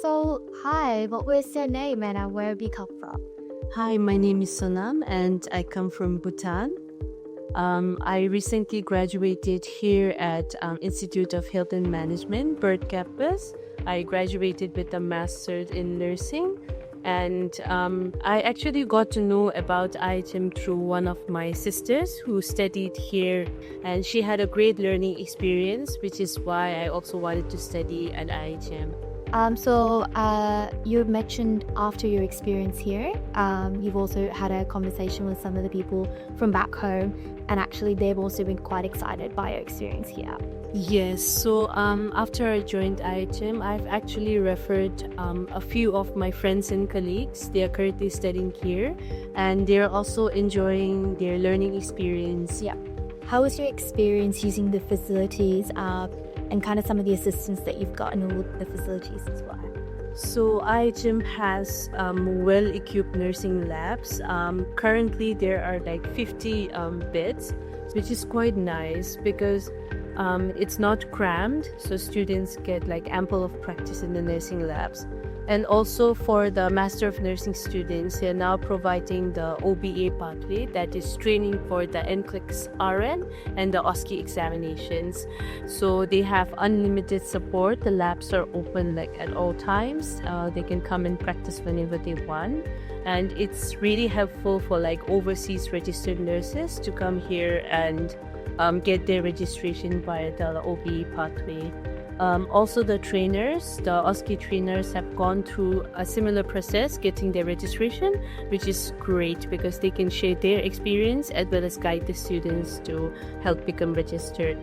So, hi, what was your name and where do you come from? Hi, my name is Sonam and I come from Bhutan. I recently graduated here at Institute of Health and Management, Perth campus. I graduated with a master's in nursing, and I actually got to know about IHM through one of my sisters who studied here, and she had a great learning experience, which is why I also wanted to study at IHM. You mentioned after your experience here, you've also had a conversation with some of the people from back home, and actually they've also been quite excited by your experience here. Yes, so after I joined IHM, I've actually referred a few of my friends and colleagues. They are currently studying here, and they're also enjoying their learning experience. Yeah. How was your experience using the facilities and kind of some of the assistance that you've gotten with the facilities as well? So IHM has well-equipped nursing labs. Currently, there are like 50 beds, which is quite nice because it's not crammed, so students get like ample of practice in the nursing labs. And also for the Master of Nursing students, they're now providing the OBA pathway, that is training for the NCLEX RN and the OSCE examinations. So they have unlimited support. The labs are open like at all times. They can come and practice whenever they want. And it's really helpful for like overseas registered nurses to come here and get their registration via the OBE pathway. Also the trainers, the OSCE trainers have gone through a similar process getting their registration, which is great because they can share their experience as well as guide the students to help become registered.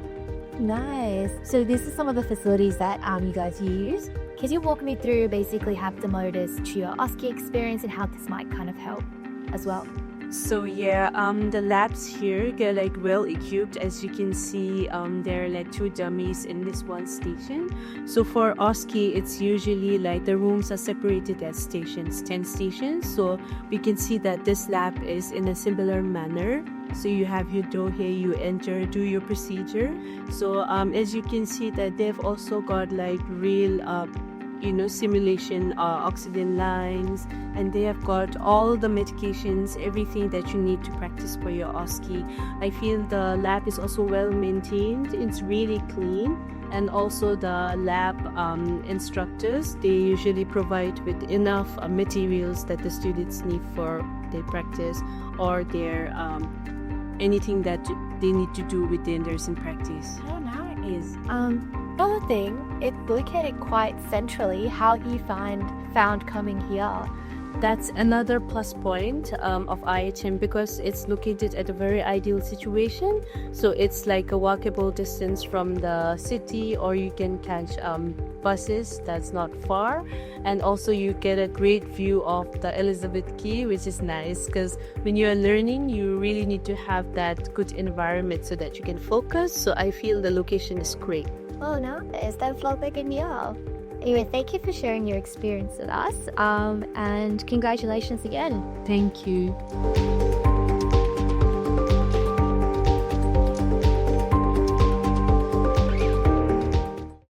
Nice. So these are some of the facilities that you guys use. Can you walk me through basically have the motors to your OSCE experience and how this might kind of help as well? So yeah, the labs here, they're like well equipped. As you can see, there are like 2 dummies in this one station. So for OSCE, it's usually like the rooms are separated as stations, 10 stations. So we can see that this lab is in a similar manner. So you have your door here, you enter, do your procedure. So as you can see that they've also got like real simulation oxygen lines, and they have got all the medications, everything that you need to practice for your OSCE. I feel the lab is also well maintained, it's really clean, and also the lab instructors, they usually provide with enough materials that the students need for their practice or their anything that they need to do with their nursing practice. Oh, nice. Another thing, it's located quite centrally. How you found coming here? That's another plus point of IHM because it's located at a very ideal situation. So it's like a walkable distance from the city, or you can catch buses that's not far. And also you get a great view of the Elizabeth Quay, which is nice because when you're learning, you really need to have that good environment so that you can focus. So I feel the location is great. Oh, nice. That's lovely in here. Anyway, thank you for sharing your experience with us, and congratulations again. Thank you.